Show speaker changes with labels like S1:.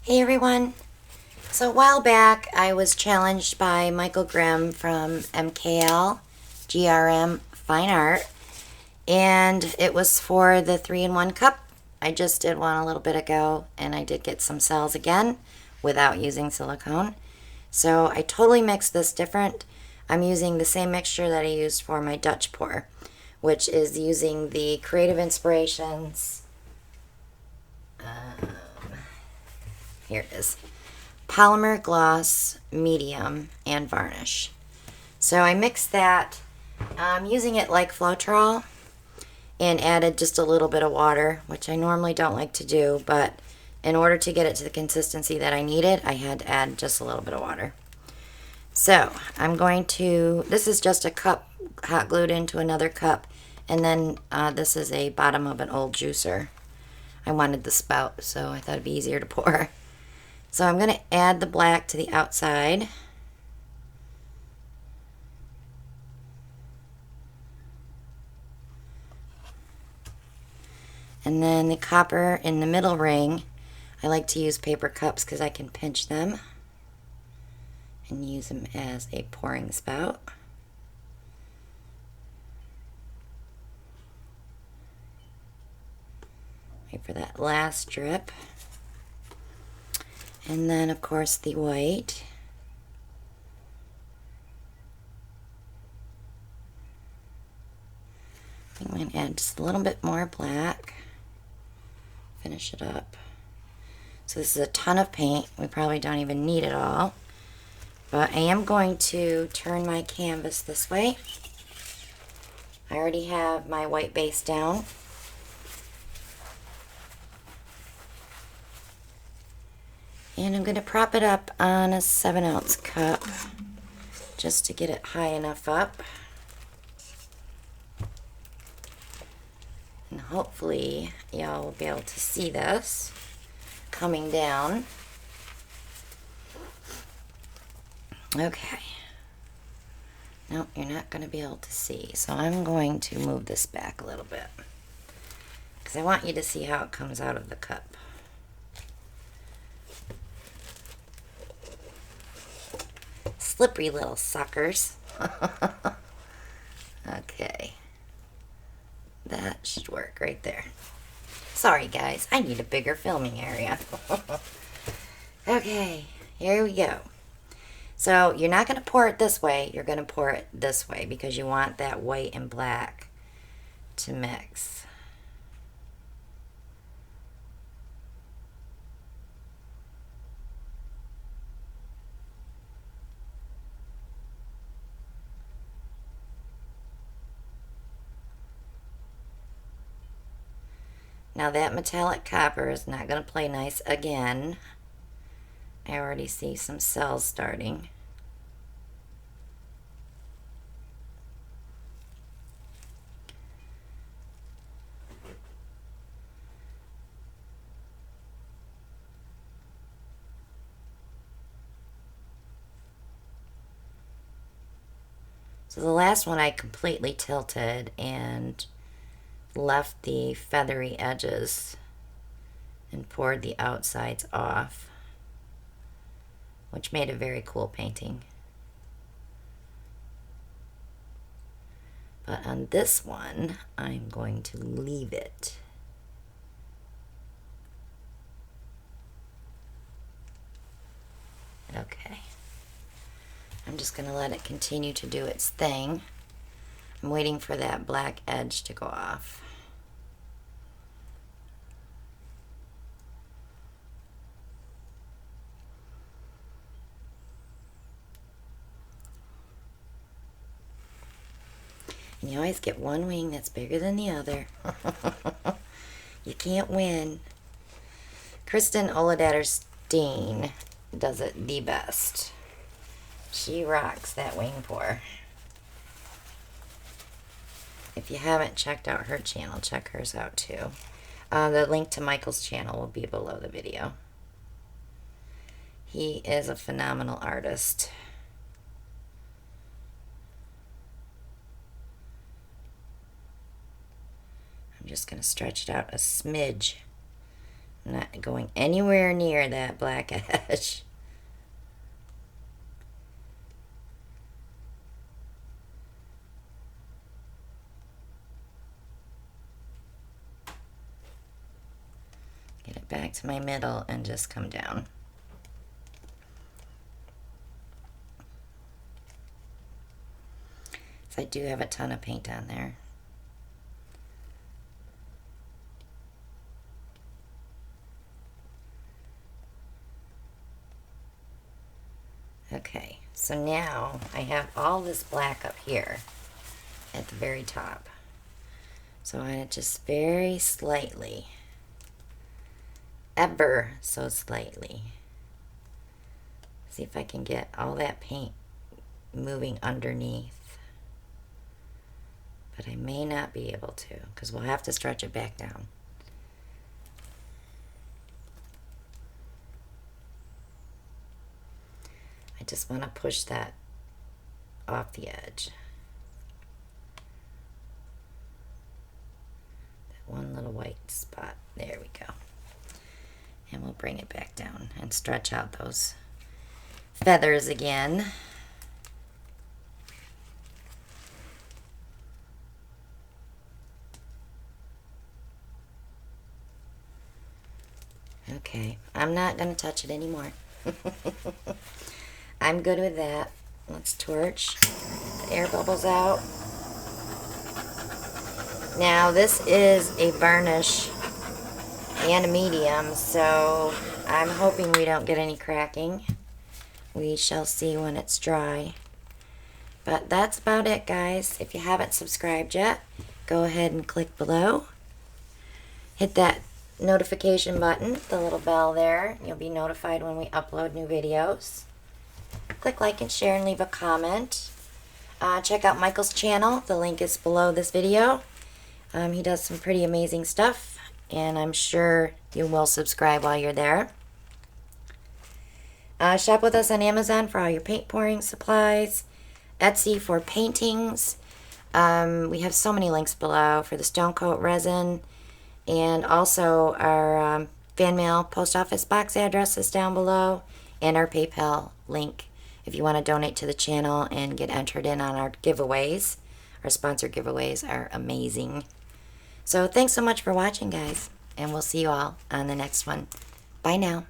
S1: Hey everyone. So a while back I was challenged by Michael Grimm from MKL GRM Fine Art, and it was for the 3-in-1 cup. I just did one a little bit ago and I did get some cells again without using silicone. So I totally mixed this different. I'm using the same mixture that I used for my Dutch pour, which is using the Creative Inspirations. Here it is. Polymer gloss, medium, and varnish. So I mixed that, using it like Floetrol, and added just a little bit of water, which I normally don't like to do, but in order to get it to the consistency that I needed, I had to add just a little bit of water. So I'm going to, this is just a cup hot glued into another cup, and then this is a bottom of an old juicer. I wanted the spout, so I thought it'd be easier to pour. So I'm going to add the black to the outside. And then the copper in the middle ring, I like to use paper cups because I can pinch them and use them as a pouring spout. Wait for that last drip. And then, of course, the white. I'm going to add just a little bit more black. Finish it up. So this is a ton of paint. We probably don't even need it all. But I am going to turn my canvas this way. I already have my white base down. And I'm going to prop it up on a 7-ounce cup just to get it high enough up. And hopefully y'all will be able to see this coming down. Okay. Nope, you're not going to be able to see. So I'm going to move this back a little bit because I want you to see how it comes out of the cup. Slippery little suckers. Okay. That should work right there. Sorry guys, I need a bigger filming area. Okay, here we go. So you're not going to pour it this way, you're going to pour it this way because you want that white and black to mix. Now that metallic copper is not going to play nice again. I already see some cells starting. So the last one I completely tilted and left the feathery edges and poured the outsides off, which made a very cool painting. But on this one, I'm going to leave it. Okay. I'm just going to let it continue to do its thing. I'm waiting for that black edge to go off. And you always get one wing that's bigger than the other. You can't win. Kristen Oladattersteen does it the best. She rocks that wing pour. If you haven't checked out her channel, check hers out too. The link to Michael's channel will be below the video. He is a phenomenal artist. I'm just going to stretch it out a smidge I'm not going anywhere near that black edge. Get it back to my middle and just come down. So I do have a ton of paint on there. Okay, so now I have all this black up here at the very top. So I'm going to just very slightly, ever so slightly, see if I can get all that paint moving underneath. But I may not be able to, because we'll have to stretch it back down. I just want to push that off the edge. That one little white spot. There we go. And we'll bring it back down and stretch out those feathers again. Okay, I'm not going to touch it anymore. I'm good with that. Let's torch the air bubbles out. Now this is a varnish and a medium, so I'm hoping we don't get any cracking. We shall see when it's dry. But that's about it, guys. If you haven't subscribed yet, go ahead and click below. Hit that notification button, the little bell there. You'll be notified when we upload new videos. Click like and share and leave a comment. Check out Michael's channel. The link is below this video. He does some pretty amazing stuff, and I'm sure you will subscribe while you're there. Shop with us on Amazon for all your paint pouring supplies, Etsy for paintings. We have so many links below for the stone coat resin, and also our fan mail post office box address is down below, and our PayPal link if you want to donate to the channel and get entered in on our giveaways. Our sponsored giveaways are amazing. So thanks so much for watching, guys, and we'll see you all on the next one. Bye now.